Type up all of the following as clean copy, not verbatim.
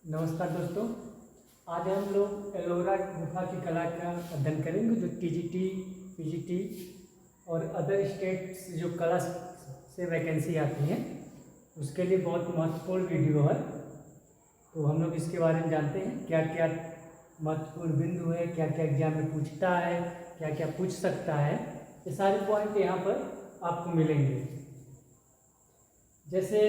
नमस्कार दोस्तों। आज हम लोग एलोरा गुफा की कला का अध्ययन करेंगे जो टीजीटी, पीजीटी और अदर स्टेट्स जो कला से वैकेंसी आती है उसके लिए बहुत महत्वपूर्ण वीडियो है। तो हम लोग इसके बारे में जानते हैं क्या क्या महत्वपूर्ण बिंदु है, क्या क्या एग्जाम में पूछता है, क्या क्या पूछ सकता है। ये सारे पॉइंट यहाँ पर आपको मिलेंगे। जैसे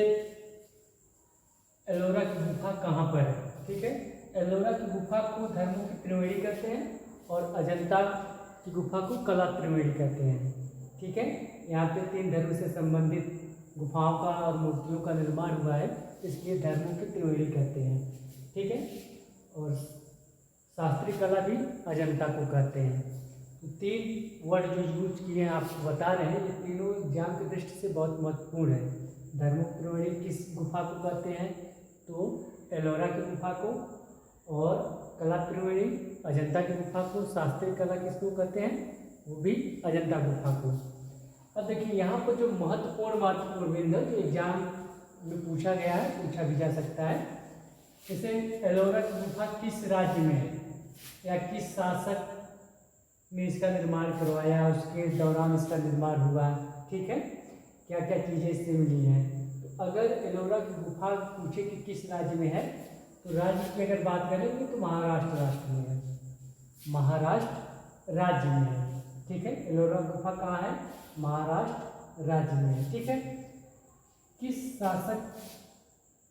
एलोरा की गुफा कहाँ पर है, ठीक है। एलोरा की गुफा को धर्मों की त्रिवेणी कहते हैं और अजंता की गुफा को कला त्रिवेणी कहते हैं, ठीक है। यहाँ पे 3 धर्म से संबंधित गुफाओं का और मूर्तियों का निर्माण हुआ है, इसलिए धर्मों की त्रिवेणी कहते हैं, ठीक है। और शास्त्रीय कला भी अजंता को कहते हैं। तो 3 वर्ड जो यूज किए हैं आपको बता रहे हैं, ये तीनों एग्जाम की दृष्टि से बहुत महत्वपूर्ण है। धर्मों की त्रिवेणी किस गुफा को कहते हैं, तो एलोरा की गुफा को, और कला त्रिवेणी अजंता की गुफा को। शास्त्रीय कला किसको कहते हैं, वो भी अजंता गुफा को। अब देखिए यहाँ पर जो महत्वपूर्ण बिंदु जो एग्जाम में पूछा गया है, पूछा भी जा सकता है। जैसे एलोरा की गुफा किस राज्य में है या किस शासक ने इसका निर्माण करवाया, उसके दौरान इसका निर्माण हुआ, ठीक है। क्या क्या चीज़ें इससे मिली हैं। तो अगर एलोरा की गुफा पूछे कि किस राज्य में है, तो राज्य की अगर बात करेंगे तो महाराष्ट्र राष्ट्र में है, महाराष्ट्र राज्य में है, ठीक है। एलोरा गुफा कहाँ है, महाराष्ट्र राज्य में है, ठीक है। किस शासक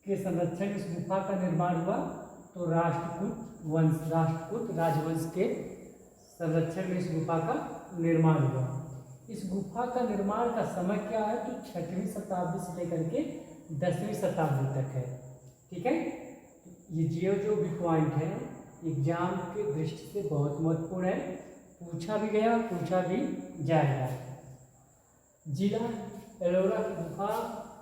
के संरक्षण इस गुफा का निर्माण हुआ, तो राष्ट्रकूट राजवंश के संरक्षण में इस गुफा का निर्माण हुआ। इस गुफा का निर्माण का समय क्या है, तो 6वीं शताब्दी से लेकर के 10वीं शताब्दी तक है, ठीक है। ये जो भी पॉइंट है एग्जाम के दृष्टि से बहुत महत्वपूर्ण है, पूछा भी गया, पूछा भी जाएगा। जिला एलोरा की गुफा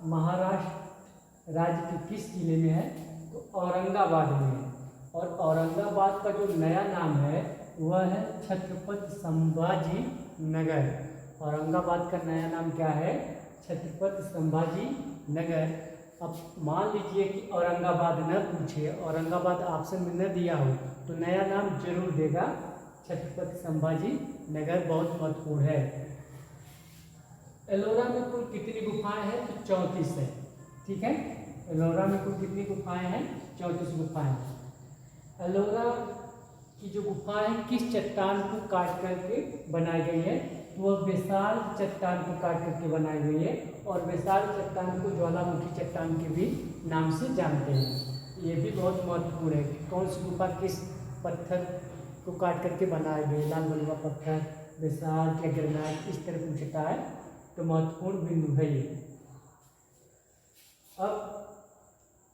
महाराष्ट्र राज्य के किस जिले में है, तो औरंगाबाद में है। और औरंगाबाद का जो नया नाम है वह है छत्रपति संभाजी नगर। औरंगाबाद का नया नाम क्या है, छत्रपति संभाजी नगर। अब मान लीजिए कि औरंगाबाद न पूछे, औरंगाबाद ऑप्शन में न दिया हो, तो नया नाम जरूर देगा छत्रपति संभाजी नगर, बहुत महत्वपूर्ण है। एलोरा में कुल कितनी गुफाएं हैं, तो 34 है, ठीक है। एलोरा में कुल कितनी गुफाएं हैं, 34 गुफाएं। एलोरा की जो गुफाएं हैं किस चट्टान को काट करके बनाई गई है, तो वह विशाल चट्टान को काट करके बनाई गई है। और विशाल चट्टान को ज्वालामुखी चट्टान के भी नाम से जानते हैं। ये भी बहुत महत्वपूर्ण है कि कौन सी गुफा किस पत्थर को काट करके बनाया गया, लाल बलुआ पत्थर, विशाल या ग्रेनाइट, इस तरह पूछता है, तो महत्वपूर्ण बिंदु है ये। अब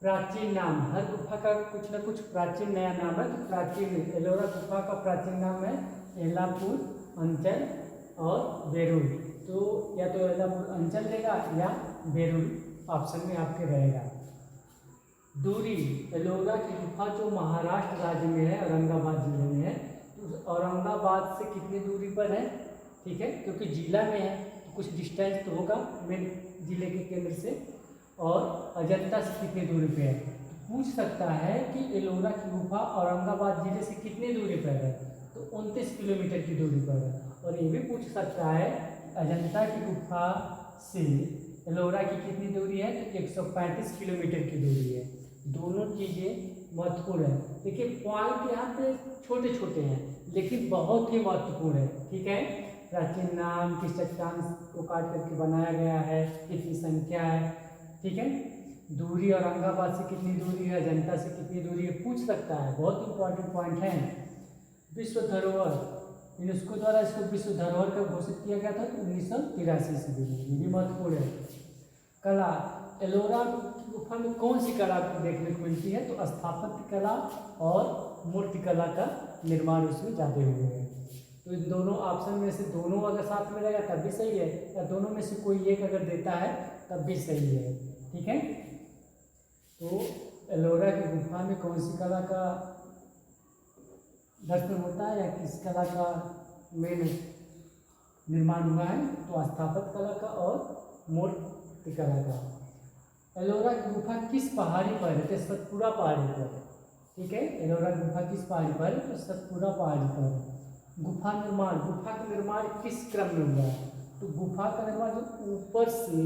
प्राचीन नाम, हर गुफा का कुछ न कुछ प्राचीन नया नाम है। तो प्राचीन एलोरा गुफा का प्राचीन नाम है एलापुर अंचल और बेरुल। तो या तो एलापुर अंचल देगा या बेरुल ऑप्शन में आपके रहेगा। दूरी, एलोरा की गुफा जो महाराष्ट्र राज्य में है, औरंगाबाद जिले में है, तो औरंगाबाद से कितनी दूरी पर है, ठीक है, क्योंकि जिला में है तो कुछ डिस्टेंस तो होगा मेन जिले के केंद्र से। और अजंता से कितनी दूरी पे है, तो पूछ सकता है कि एलोरा की गुफा औरंगाबाद जिले से कितनी दूरी पर है, तो 29 किलोमीटर की दूरी पर है। और ये भी पूछ सकता है अजंता की गुफा से एलोरा की कितनी दूरी है, तो 135 किलोमीटर की दूरी है। दोनों चीज़ें महत्वपूर्ण है। देखिए पॉइंट यहाँ पे छोटे छोटे हैं लेकिन बहुत ही महत्वपूर्ण है, ठीक है। प्राचीन नाम, किस चट्टान को काट करके बनाया गया है, कितनी संख्या है, ठीक है। दूरी, औरंगाबाद से कितनी दूरी है, अजंता से कितनी दूरी है, पूछ सकता है, बहुत इंपॉर्टेंट पॉइंट है। विश्व धरोहर, यूनेस्को द्वारा इसको विश्व धरोहर का घोषित किया गया था 1983 ईस्वी में, ये भी महत्वपूर्ण है। कला, एलोरा की गुफा में कौन सी कला देखने को मिलती है, तो स्थापत्य कला और मूर्ति कला का निर्माण उसमें ज़्यादा हुए हैं। तो इन दोनों ऑप्शन में से दोनों अगर साथ में रहेगा तब भी सही है, या दोनों में से कोई एक अगर देता है तब भी सही है, ठीक है। तो एलोरा की गुफा में कौन सी कला का दर्शन होता है या किस कला का मेन निर्माण हुआ है, तो स्थापत्य कला का और मूर्ति कला का। एलोरा की गुफा किस पहाड़ी पर है, तो सतपुड़ा पहाड़ी पर है, ठीक है। एलोरा गुफा किस पहाड़ी पर? तो सतपुड़ा पहाड़ी पर। गुफा निर्माण, गुफा का निर्माण किस क्रम में हुआ? तो गुफा का निर्माण जो ऊपर से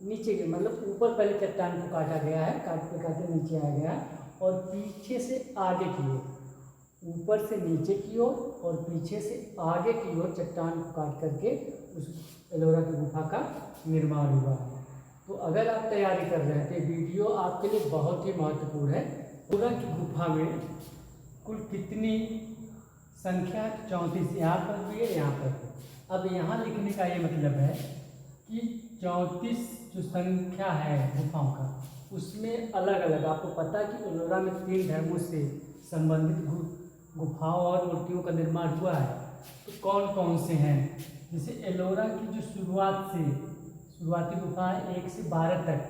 नीचे के, मतलब ऊपर पहले चट्टान को काटा गया है, काटते काटते नीचे आ गया, और पीछे से आगे की ओर, ऊपर से नीचे की ओर और पीछे से आगे की ओर चट्टान को काट करके उस एलोरा की गुफा का निर्माण हुआ है। तो अगर आप तैयारी कर रहे हैं तो वीडियो आपके लिए बहुत ही महत्वपूर्ण है। एलोरा की गुफा में कुल कितनी संख्या? 34। यहाँ पर भी है, यहाँ पर भी। अब यहाँ लिखने का ये मतलब है कि 34 जो संख्या है गुफाओं का, उसमें अलग अलग, आपको पता है कि एलोरा में 3 धर्मों से संबंधित गुफाओं और मूर्तियों का निर्माण हुआ है। तो कौन कौन से हैं? जैसे एलोरा की जो शुरुआती गुफा है 1 से 12 तक,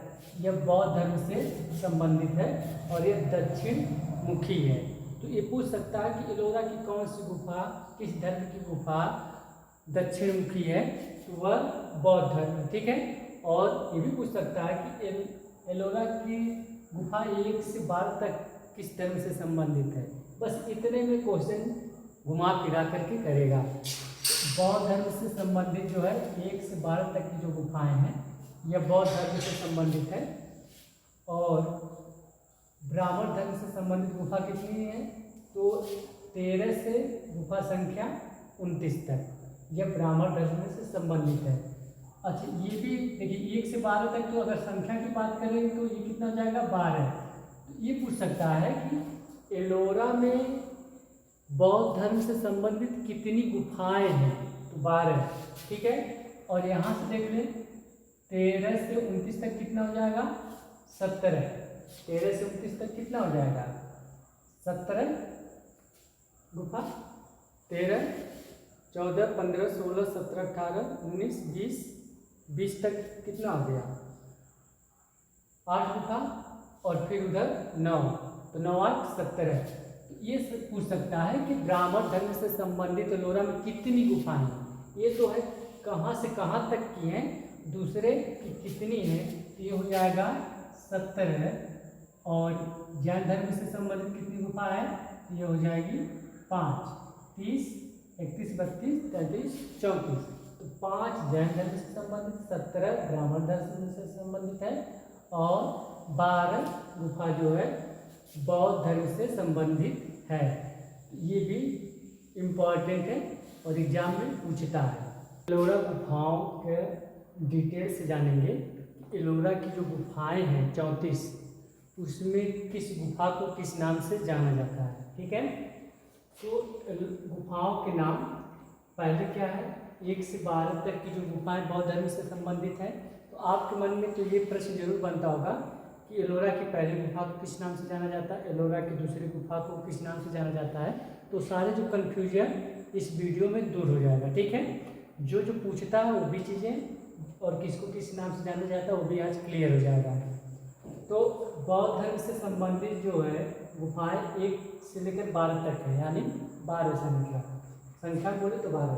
यह बौद्ध धर्म से संबंधित है और यह दक्षिण मुखी है। तो ये पूछ सकता है कि एलोरा की कौन सी गुफा, किस धर्म की गुफा दक्षिण मुखी है? तो वह बौद्ध धर्म है, ठीक है। और ये भी पूछ सकता है कि एलोरा की गुफा 1 से 12 तक किस धर्म से संबंधित है? बस इतने में क्वेश्चन घुमा फिरा करके करेगा। बौद्ध धर्म से संबंधित जो है 1 से 12 तक की जो गुफाएं हैं, यह बौद्ध धर्म से संबंधित है। और ब्राह्मण धर्म से संबंधित गुफा कितनी है? तो 13 से गुफा संख्या 29 तक, यह ब्राह्मण धर्म से संबंधित है। अच्छा, ये भी देखिए 1 से 12 तक, तो अगर संख्या की बात करें तो ये कितना हो जाएगा? 12। तो ये पूछ सकता है कि एलोरा में बौद्ध धर्म से संबंधित कितनी गुफाएं हैं? तो 12, ठीक है। और यहाँ से देख लें 13 से 29 तक कितना हो जाएगा? 17। 13 से 29 तक कितना हो जाएगा? 17 गुफा। 13, 14, 15, 16, 17, 18, 19, 20 तक कितना हो गया? 8 गुफा, और फिर उधर 9, तो 9 8 17। तो ये पूछ सकता है कि ब्राह्मण धर्म से संबंधित एलोरा में कितनी गुफाएं हैं। ये तो है कहाँ से कहाँ तक की हैं, दूसरे की कितनी है, तो ये हो जाएगा 17। और जैन धर्म से संबंधित कितनी गुफा है? तो ये हो जाएगी 5, 30, 31, 32, 33, 34। तो 5 जैन धर्म से संबंधित, 17 ब्राह्मण धर्म से संबंधित है, और 12 गुफा जो है बौद्ध धर्म से संबंधित है। ये भी इम्पॉर्टेंट है और एग्जाम में पूछता है। एलोरा गुफाओं के डिटेल से जानेंगे। एलोरा की जो गुफाएं हैं 34, उसमें किस गुफा को किस नाम से जाना जाता है, ठीक है। तो गुफाओं के नाम पहले क्या है? 1 से 12 तक की जो गुफाएं बौद्ध धर्म से संबंधित है। तो आपके मन में तो ये प्रश्न जरूर बनता होगा कि एलोरा की पहली गुफा को किस नाम से जाना जाता है, एलोरा की दूसरी गुफा को किस नाम से जाना जाता है। तो सारे जो कन्फ्यूजन इस वीडियो में दूर हो जाएगा, ठीक है। जो जो पूछता है वो भी चीज़ें, और किसको किस नाम से जाना जाता है वो भी आज क्लियर हो जाएगा। तो बौद्ध धर्म से संबंधित जो है गुफाएं 1 से लेकर 12 तक है, यानी 12 संख्या बोले तो 12।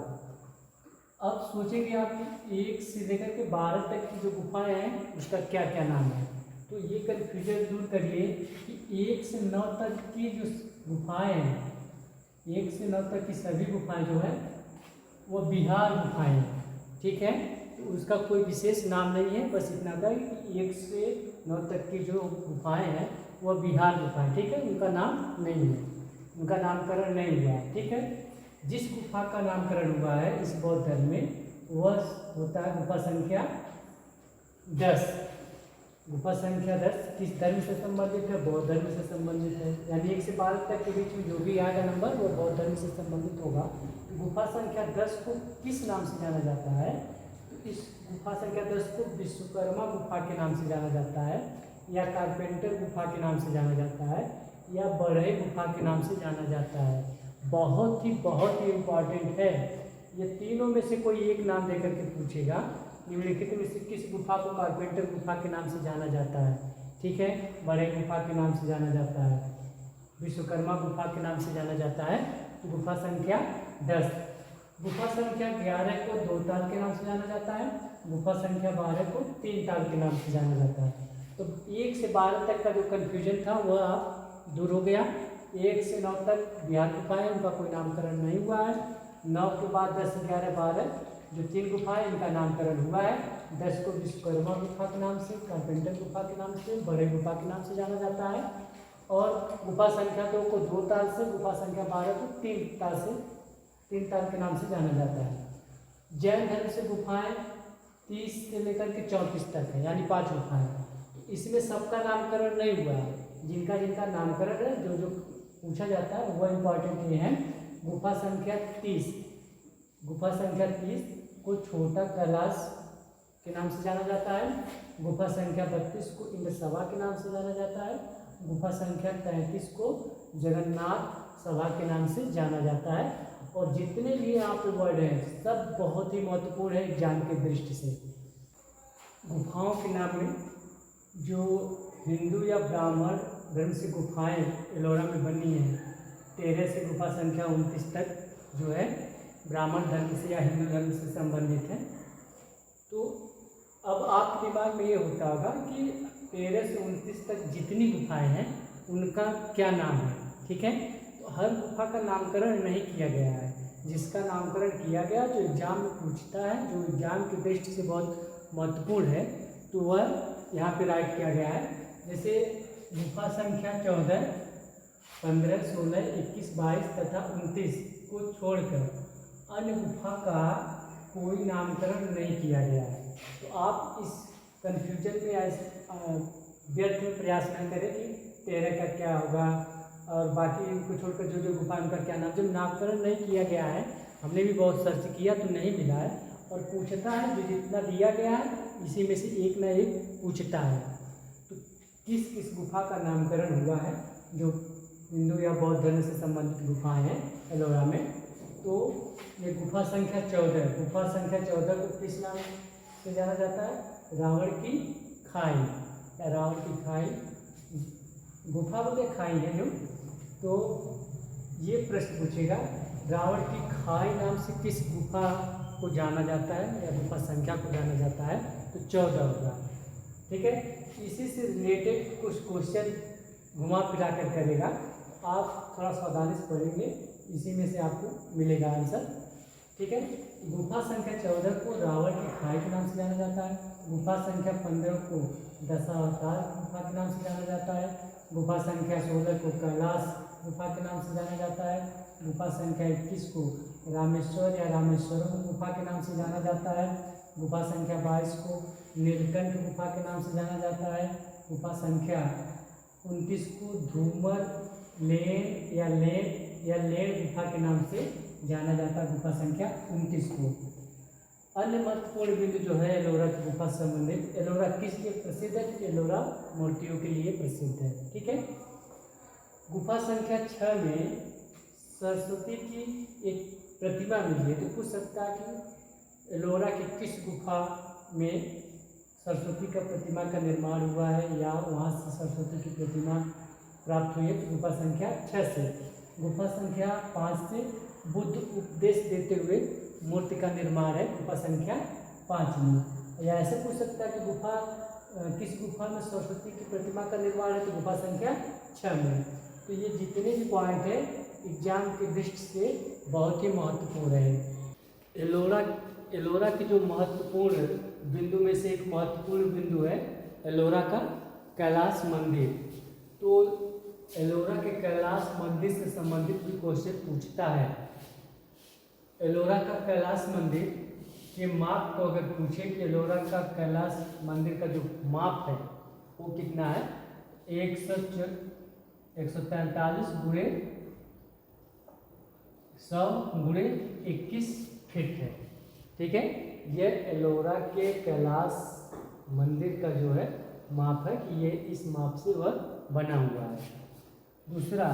अब सोचेंगे आप 1 से लेकर के 12 तक की जो गुफाएं हैं उसका क्या क्या नाम है। तो ये कन्फ्यूजन दूर करिए कि 1 से 9 तक की जो गुफाएं हैं, 1 से 9 तक की सभी गुफाएं जो है वो बिहार गुफाएं हैं, ठीक है। तो उसका कोई विशेष नाम नहीं है, बस इतना था कि 1 से 9 तक की जो गुफाएं हैं वह बिहार गुफाएं, ठीक है। उनका नाम नहीं है, उनका नामकरण नहीं हुआ है, ठीक है। जिस गुफा का नामकरण हुआ है इस बौद्ध धर्म में वह होता है गुफा संख्या 10। गुफा संख्या 10 किस धर्म से संबंधित है? बौद्ध धर्म से संबंधित है, यानी 1 से 12 तक के बीच में जो भी आएगा नंबर वो बौद्ध धर्म से संबंधित होगा। तो गुफा संख्या 10 को किस नाम से जाना जाता है? तो इस गुफा संख्या 10 को विश्वकर्मा गुफा के नाम से जाना जाता है, या कारपेंटर गुफा के नाम से जाना जाता है, या बढ़ई गुफा के नाम से जाना जाता है। बहुत ही इम्पॉर्टेंट है। ये तीनों में से कोई एक नाम देकर के पूछेगा, निम्नलिखित में से किस गुफा को कारपेंटर गुफा के नाम से जाना जाता है, ठीक है। बढ़ई गुफा के नाम से जाना जाता है, विश्वकर्मा गुफा के नाम से जाना जाता है। गुफा संख्या 10। गुफा संख्या 11 को 2 ताल के नाम से जाना जाता है, गुफा संख्या 12 को 3 ताल के नाम से जाना जाता है। तो 1 से 12 तक का जो कन्फ्यूजन था वह आप दूर हो गया। 1 से 9 तक बिहार गुफाएं, उनका कोई नामकरण नहीं हुआ है। 9 के बाद 10, 11, 12 जो 3 गुफाएं, इनका नामकरण हुआ है। 10 को विश्वकर्मा गुफा के नाम से, कारपेंटर गुफा के नाम से, बड़े गुफा के नाम से जाना जाता है। और गुफा संख्या 2 को 2 ताल से, गुफा संख्या 12 को 3 ताल के नाम से जाना जाता है। जैन धर्म से गुफाएं 30 से लेकर के 34 तक है, यानी 5 गुफाएं। इसमें सबका नामकरण नहीं हुआ है, जिनका जिनका नामकरण है, जो जो पूछा जाता है वह इम्पोर्टेंट ये है। गुफा संख्या 30 को छोटा कैलाश के नाम से जाना जाता है। गुफा संख्या 32 को इंद्र सभा के नाम से जाना जाता है। गुफा संख्या 33 को जगन्नाथ सभा के नाम से जाना जाता है। और जितने भी यहाँ पे वर्ड हैं सब बहुत ही महत्वपूर्ण है एग्जाम की दृष्टि से। गुफाओं के नाम में जो हिंदू या ब्राह्मण धर्म से गुफाएं एलोरा में बनी हैं, 13 से गुफा संख्या 29 तक जो है ब्राह्मण धर्म से या हिंदू धर्म से संबंधित है। तो अब आपके दिमाग में ये होता होगा कि 13 से 29 तक जितनी गुफाएं हैं उनका क्या नाम है, ठीक है। तो हर गुफा का नामकरण नहीं किया गया है। जिसका नामकरण किया गया, जो एग्जाम में पूछता है, जो एग्जाम की दृष्टि से बहुत महत्वपूर्ण है, तो वह यहाँ पे राइट किया गया है। जैसे गुफा संख्या 14, 15, 16, 21, 22 तथा 29 को छोड़कर अन्य गुफा का कोई नामकरण नहीं किया गया है। तो आप इस कन्फ्यूजन में व्यर्थ में प्रयास न करें कि 13 का क्या होगा और बाकी इनको छोड़कर जो जो गुफा उनका क्या नाम। जब नामकरण नहीं किया गया है, हमने भी बहुत सर्च किया तो नहीं मिला है, और पूछता है जो जितना दिया गया है इसी में से एक ना एक पूछता है। तो किस किस गुफा का नामकरण हुआ है जो हिंदू या बौद्ध धर्म से संबंधित गुफाएं हैं एलोरा में। तो ये गुफा संख्या 14 को किस नाम से जाना जाता है? रावण की खाई या रावण की खाई गुफा बोले खाई है जो। तो ये प्रश्न पूछेगा रावण की खाई नाम से किस गुफा को जाना जाता है या गुफा संख्या को जाना जाता है, तो 14 होगा, ठीक है। इसी से रिलेटेड कुछ क्वेश्चन घुमा फिरा कर करेगा, आप थोड़ा सावधानी से पढ़ेंगे, इसी में से आपको मिलेगा आंसर, ठीक है। गुफा संख्या 14 को रावण की खाई के नाम से जाना जाता है। गुफा संख्या 15 को दशावतार गुफा के नाम से जाना जाता है। गुफा संख्या 16 को कैलाश गुफा के नाम से जाना जाता है। गुफा संख्या 21 को रामेश्वर या रामेश्वरम गुफा के नाम से जाना जाता है। गुफा संख्या 22 को नीलकंठ गुफा के नाम से जाना जाता है। गुफा संख्या 29 को धूमर लेन या लेन गुफा के नाम से जाना जाता है। गुफा संख्या 29 को। अन्य महत्वपूर्ण बिंदु जो है एलोरा की गुफा से संबंधित, एलोरा किस लिए प्रसिद्ध है? एलोरा मूर्तियों के लिए प्रसिद्ध है, ठीक है। गुफा संख्या 6 में सरस्वती की एक प्रतिमा मिली है। तो पूछ सकता है कि एलोरा की किस गुफा में सरस्वती का प्रतिमा का निर्माण हुआ है या वहाँ से सरस्वती की प्रतिमा प्राप्त हुई है? तो गुफा संख्या 6 से। गुफा संख्या 5 से बुद्ध उपदेश देते हुए मूर्ति का निर्माण है गुफा संख्या 5 में। या ऐसे पूछ सकता है कि किस गुफा में सरस्वती की प्रतिमा का निर्माण है? तो गुफा संख्या 6 में। तो ये जितने भी पॉइंट है एग्जाम की दृष्टि से बहुत ही महत्वपूर्ण है। एलोरा की जो महत्वपूर्ण बिंदु में से एक महत्वपूर्ण बिंदु है एलोरा का कैलाश मंदिर। तो एलोरा के कैलाश मंदिर से संबंधित भी क्वेश्चन पूछता है। एलोरा का कैलाश मंदिर के माप को अगर पूछे कि एलोरा का कैलाश मंदिर का जो माप है वो कितना है? 143 गुणे 100 गुणे 21 फीट है, ठीक है। यह एलोरा के कैलाश मंदिर का जो है माप है कि ये इस माप से वह बना हुआ है। दूसरा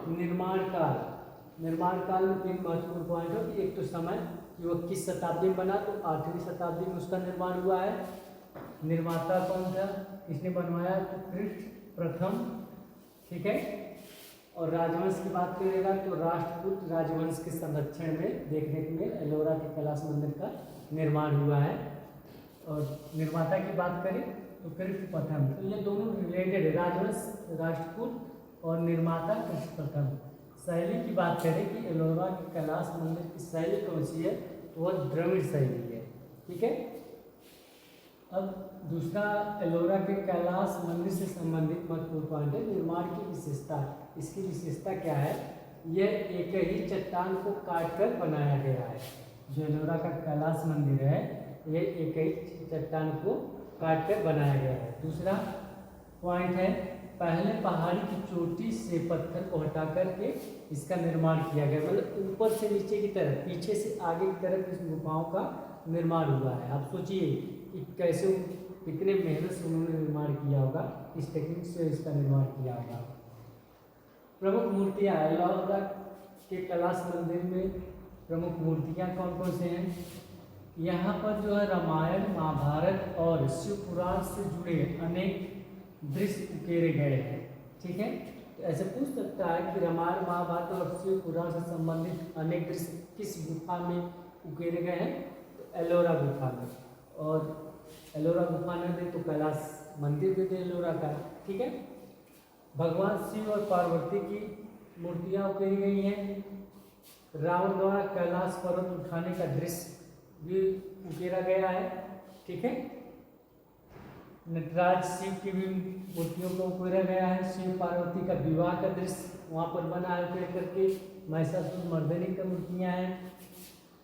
निर्माण काल में 3 महत्वपूर्ण पॉइंट है कि एक तो समय कि वह किस शताब्दी में बना, तो 8वीं शताब्दी में उसका निर्माण हुआ है। निर्माता कौन था, किसने बनवाया? तो कृष्ण प्रथम, ठीक है। और राजवंश की बात करेगा तो राष्ट्रकूट राजवंश के संरक्षण में देखने में एलोरा के कैलाश मंदिर का निर्माण हुआ है। और निर्माता की बात करें तो कृष्ण प्रथम। तो ये दोनों रिलेटेड है, राजवंश राष्ट्रकूट और निर्माता कृष्ण प्रथम। शैली की बात करें कि एलोरा के कैलाश मंदिर की शैली कौन सी है, तो वह द्रविड़ शैली है। ठीक है। अब दूसरा एलोरा के कैलाश मंदिर से संबंधित महत्वपूर्ण पॉइंट है निर्माण की विशेषता। इसकी विशेषता क्या है, यह एक ही चट्टान को काटकर बनाया गया है। जो एलोरा का कैलाश मंदिर है यह एक ही चट्टान को काटकर बनाया गया है। दूसरा पॉइंट है पहले पहाड़ी की चोटी से पत्थर को हटा करके इसका निर्माण किया गया, मतलब ऊपर से नीचे की तरफ, पीछे से आगे की तरफ इस गुफाओं का निर्माण हुआ है। आप सोचिए कि कैसे, कितने मेहनत से उन्होंने निर्माण किया होगा, इस टेक्निक से इसका निर्माण किया होगा। प्रमुख मूर्तियाँ एलोरा के कैलाश मंदिर में प्रमुख मूर्तियाँ कौन कौन से हैं, यहाँ पर जो है रामायण महाभारत और शिव पुराण से जुड़े अनेक दृश्य उकेरे गए हैं। ठीक है। तो ऐसे पूछ सकता है कि रामायण महाभारत और शिव पुराण से संबंधित अनेक दृश्य किस गुफा में उकेरे गए हैं, तो एलोरा गुफा में। और एलोरा गुफा न दे तो कैलाश मंदिर भी दे एलोरा का। ठीक है। भगवान शिव और पार्वती की मूर्तियाँ उकेरी गई हैं। रावण द्वारा कैलाश पर्वत उठाने का दृश्य भी उकेरा गया है। ठीक है। नटराज शिव की भी मूर्तियों को उकेरा गया है। शिव पार्वती का विवाह का दृश्य वहाँ पर बना है उकेर करके। महिषासुर मर्दिनी की मूर्तियाँ हैं।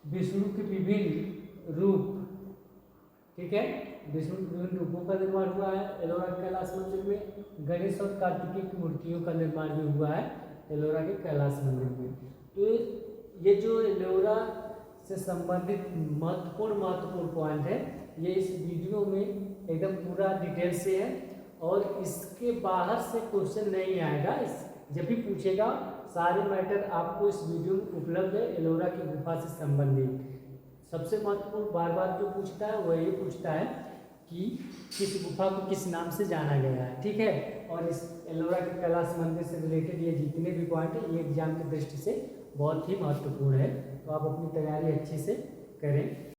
विष्णु के विभिन्न रूप, ठीक है, विष्णु के विभिन्न रूपों का निर्माण हुआ है एलोरा के कैलाश मंदिर में। गणेश और कार्तिकेय की मूर्तियों का निर्माण भी हुआ है एलोरा के कैलाश मंदिर में। तो ये जो एलोरा से संबंधित महत्वपूर्ण पॉइंट है, ये इस वीडियो में एकदम पूरा डिटेल से है और इसके बाहर से क्वेश्चन नहीं आएगा। इस जब भी पूछेगा सारे मैटर आपको इस वीडियो में उपलब्ध है एलोरा की गुफा से संबंधित। सबसे महत्वपूर्ण बार बार जो पूछता है वह ये पूछता है कि किस गुफा को किस नाम से जाना गया है। ठीक है। और इस एलोरा के कैलाश मंदिर से रिलेटेड ये जितने भी पॉइंट है ये एग्जाम की दृष्टि से बहुत ही महत्वपूर्ण है। तो आप अपनी तैयारी अच्छे से करें।